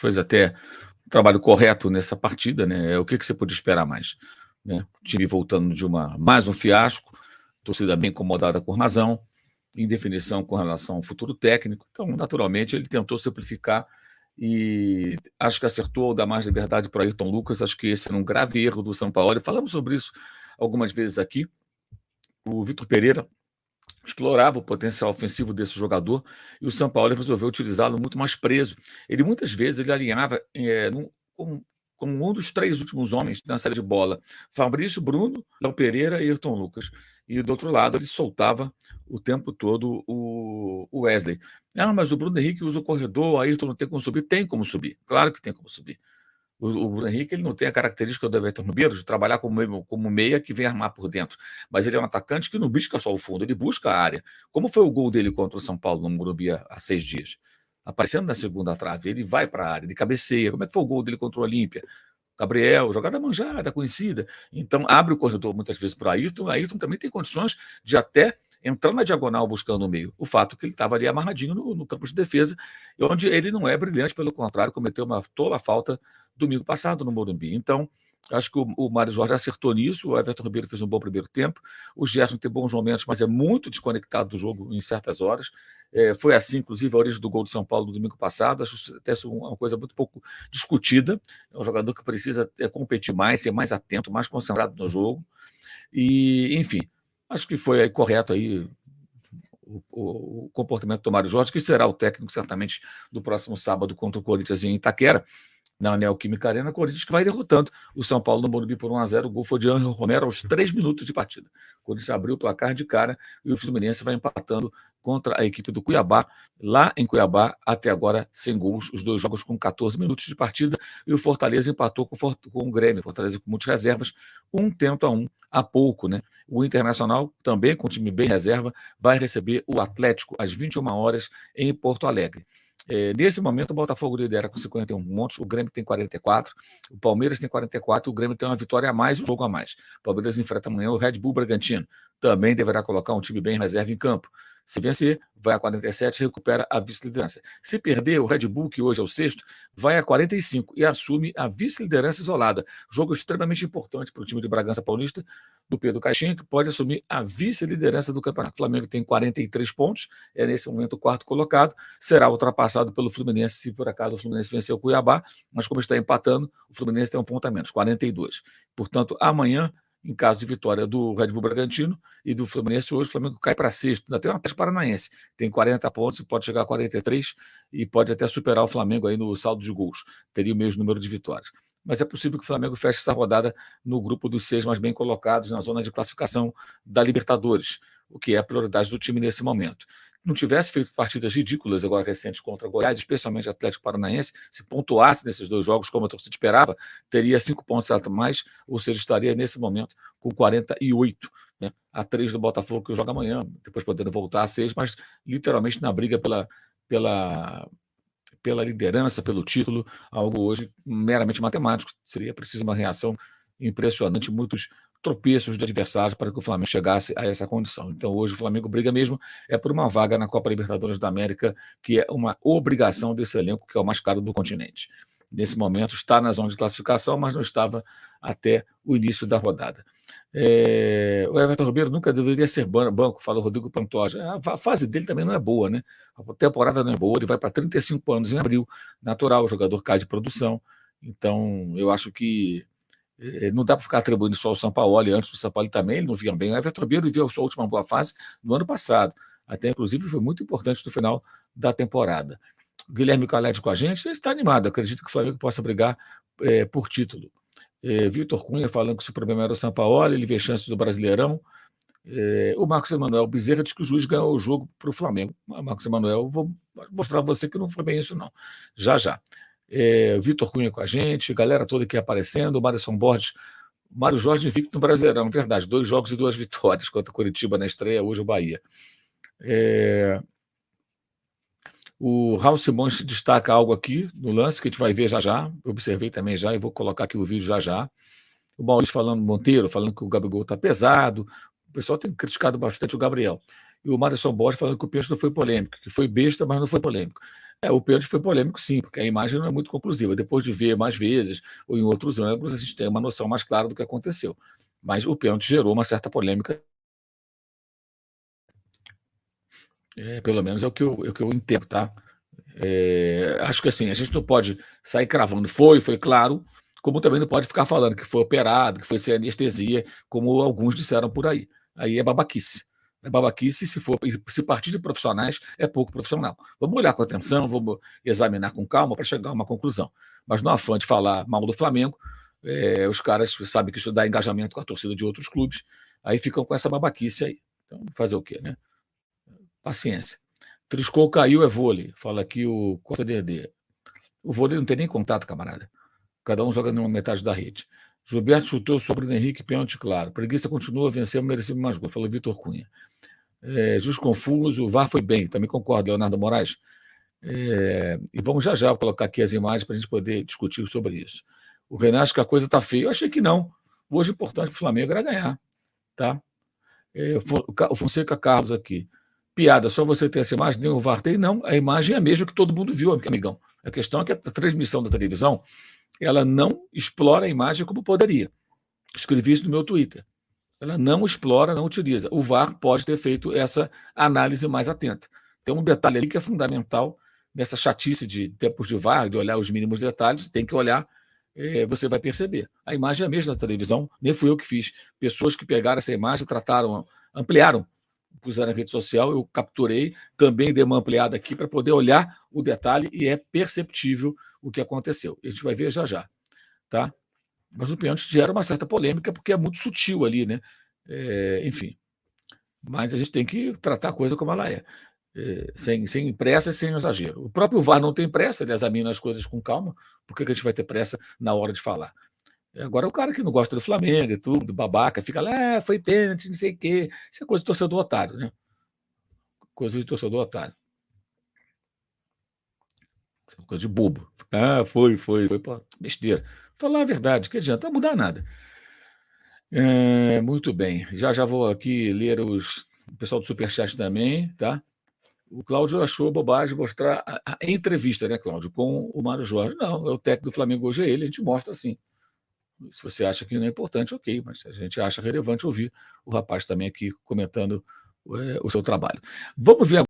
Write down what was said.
fez até um trabalho correto nessa partida, né? O que você pode esperar mais, né? O time voltando de mais um fiasco, torcida bem incomodada com razão, indefinição com relação ao futuro técnico. Então, naturalmente, ele tentou simplificar e acho que acertou ao dar mais liberdade para Ayrton Lucas. Acho que esse era um grave erro do Sampaoli. Falamos sobre isso algumas vezes aqui. O Vitor Pereira explorava o potencial ofensivo desse jogador e o Sampaoli resolveu utilizá-lo muito mais preso. Ele muitas vezes ele alinhava como um dos 3 últimos homens na saída de bola: Fabrício, Bruno, Léo Pereira e Ayrton Lucas. E do outro lado ele soltava o tempo todo o Wesley. Mas o Bruno Henrique usa o corredor, o Ayrton não tem como subir. Tem como subir, claro que tem como subir. O Bruno Henrique ele não tem a característica do Everton Ribeiro de trabalhar como meia que vem armar por dentro, mas ele é um atacante que não busca só o fundo, ele busca a área. Como foi o gol dele contra o São Paulo no Morumbi há 6 dias? Aparecendo na segunda trave, ele vai para a área, ele cabeceia. Como é que foi o gol dele contra o Olímpia? Gabriel, jogada manjada, conhecida. Então, abre o corredor muitas vezes para o Ayrton. O Ayrton também tem condições de até entrar na diagonal buscando o meio. O fato é que ele estava ali amarradinho no campo de defesa, onde ele não é brilhante, pelo contrário, cometeu uma tola falta domingo passado no Morumbi. Então, acho que o Mário Jorge acertou nisso. O Everton Ribeiro fez um bom primeiro tempo. O Gerson tem bons momentos, mas é muito desconectado do jogo em certas horas. Foi assim, inclusive, a origem do gol do São Paulo do domingo passado. Acho até uma coisa muito pouco discutida. É um jogador que precisa competir mais, ser mais atento, mais concentrado no jogo. E, enfim, acho que foi aí correto aí o comportamento do Mário Jorge, que será o técnico, certamente, do próximo sábado contra o Corinthians em Itaquera, na Neoquímica Arena. Corinthians que vai derrotando o São Paulo no Morumbi por 1-0. O gol foi de Ângelo Romero aos 3 minutos de partida. O Corinthians abriu o placar de cara e o Fluminense vai empatando contra a equipe do Cuiabá, lá em Cuiabá, até agora sem gols, os 2 jogos com 14 minutos de partida, e o Fortaleza empatou com o Grêmio, Fortaleza com muitas reservas, 1-1 há pouco, né? O Internacional, também com um time bem reserva, vai receber o Atlético às 21 horas em Porto Alegre. Nesse momento, o Botafogo lidera com 51 pontos, o Grêmio tem 44, o Palmeiras tem 44, o Grêmio tem uma vitória a mais, um jogo a mais. O Palmeiras enfrenta amanhã o Red Bull Bragantino, também deverá colocar um time bem reserva em campo. Se vencer, vai a 47 e recupera a vice-liderança. Se perder, o Red Bull, que hoje é o 6º, vai a 45 e assume a vice-liderança isolada. Jogo extremamente importante para o time de Bragança Paulista, do Pedro Caixinha, que pode assumir a vice-liderança do campeonato. O Flamengo tem 43 pontos, é nesse momento o 4º colocado, será ultrapassado pelo Fluminense se por acaso o Fluminense vencer o Cuiabá, mas como está empatando, o Fluminense tem um ponto a menos, 42. Portanto, amanhã, em caso de vitória do Red Bull Bragantino e do Fluminense, hoje o Flamengo cai para 6º, ainda tem uma Atlético Paranaense, tem 40 pontos e pode chegar a 43 e pode até superar o Flamengo aí no saldo de gols, teria o mesmo número de vitórias. Mas é possível que o Flamengo feche essa rodada no grupo dos 6 mais bem colocados na zona de classificação da Libertadores, o que é a prioridade do time nesse momento. Não tivesse feito partidas ridículas agora recentes contra Goiás, especialmente Atlético Paranaense, se pontuasse nesses 2 jogos como a torcida esperava, teria 5 pontos a mais, ou seja, estaria nesse momento com 48, né? A 3 do Botafogo, que joga amanhã, depois podendo voltar a 6, mas literalmente na briga pela liderança, pelo título, algo hoje meramente matemático. Seria preciso uma reação impressionante, muitos tropeços de adversários para que o Flamengo chegasse a essa condição. Então hoje o Flamengo briga mesmo por uma vaga na Copa Libertadores da América, que é uma obrigação desse elenco, que é o mais caro do continente. Nesse momento está na zona de classificação, mas não estava até o início da rodada. O Everton Ribeiro nunca deveria ser banco, fala o Rodrigo Pantoja. A fase dele também não é boa, né? A temporada não é boa, ele vai para 35 anos em abril, natural, o jogador cai de produção. Então, eu acho que não dá para ficar atribuindo só ao Sampaoli. Antes do Sampaoli também, ele não vinha bem. O Everton Ribeiro viveu a sua última boa fase no ano passado. Até, inclusive, foi muito importante no final da temporada. O Guilherme Caled com a gente, ele está animado. Acredito que o Flamengo possa brigar por título. Vitor Cunha falando que se o problema era o Sampaoli, ele vê chances do Brasileirão. O Marcos Emanuel Bezerra diz que o juiz ganhou o jogo para o Flamengo. Marcos Emanuel, vou mostrar a você que não foi bem isso, não. Já. Vitor Cunha com a gente, galera toda aqui aparecendo, o Madison Borges, Mário Jorge invicto no Brasileirão, verdade, 2 jogos e 2 vitórias contra o Curitiba na estreia, hoje o Bahia. O Raul Simões destaca algo aqui no lance, que a gente vai ver já, eu observei também já, e vou colocar aqui o vídeo já. O Maurício Monteiro falando que o Gabigol está pesado, o pessoal tem criticado bastante o Gabriel. E o Madison Borges falando que o pênalti não foi polêmico, que foi besta, mas não foi polêmico. O pênalti foi polêmico, sim, porque a imagem não é muito conclusiva. Depois de ver mais vezes ou em outros ângulos, a gente tem uma noção mais clara do que aconteceu. Mas o pênalti gerou uma certa polêmica. Pelo menos é o que eu entendo, tá? Acho que assim, a gente não pode sair cravando foi claro, como também não pode ficar falando que foi operado, que foi sem anestesia, como alguns disseram por aí. Aí é babaquice. É babaquice se partir de profissionais, é pouco profissional. Vamos olhar com atenção, vamos examinar com calma para chegar a uma conclusão. Mas no afã de falar mal do Flamengo, os caras sabem que isso dá engajamento com a torcida de outros clubes, aí ficam com essa babaquice aí. Então, fazer o quê, né? Paciência. Triscou, caiu, é vôlei. Fala aqui o Costa DD. O vôlei não tem nem contato, camarada. Cada um joga numa metade da rede. Gilberto chutou sobre o Henrique, pênalti claro. Preguiça continua, venceu, mereceu mais gol. Falou Vitor Cunha. Justo confuso, o VAR foi bem. Também concordo, Leonardo Moraes. E vamos já colocar aqui as imagens para a gente poder discutir sobre isso. O Renan acha que a coisa está feia. Eu achei que não. Hoje o importante para o Flamengo era ganhar. Tá? O Fonseca Carlos aqui. Piada, só você ter essa imagem, nem o VAR tem, não. A imagem é a mesma que todo mundo viu, amigão. A questão é que a transmissão da televisão, ela não explora a imagem como poderia. Escrevi isso no meu Twitter. Ela não explora, não utiliza. O VAR pode ter feito essa análise mais atenta. Tem um detalhe ali que é fundamental nessa chatice de tempos de VAR, de olhar os mínimos detalhes, tem que olhar, você vai perceber. A imagem é a mesma da televisão, nem fui eu que fiz. Pessoas que pegaram essa imagem, trataram, ampliaram, puseram na rede social, eu capturei, também dei uma ampliada aqui para poder olhar o detalhe e é perceptível o que aconteceu. A gente vai ver já, tá? Mas o pênalti gera uma certa polêmica porque é muito sutil ali, né? Enfim. Mas a gente tem que tratar a coisa como ela é. Sem pressa e sem exagero. O próprio VAR não tem pressa, ele examina as coisas com calma. Por que a gente vai ter pressa na hora de falar? Agora, o cara que não gosta do Flamengo e tudo, babaca, fica lá, foi pênalti, não sei o quê. Isso é coisa de torcedor otário, né? Coisa de torcedor otário. Isso é coisa de bobo. Foi, pô, besteira. Falar a verdade, que adianta, não mudar nada. Muito bem. Já vou aqui ler o pessoal do Superchat também, tá? O Cláudio achou bobagem mostrar a entrevista, né, Cláudio, com o Mário Jorge. Não, é o técnico do Flamengo hoje, é ele, a gente mostra assim. Se você acha que não é importante, ok, mas a gente acha relevante ouvir o rapaz também aqui comentando o seu trabalho. Vamos ver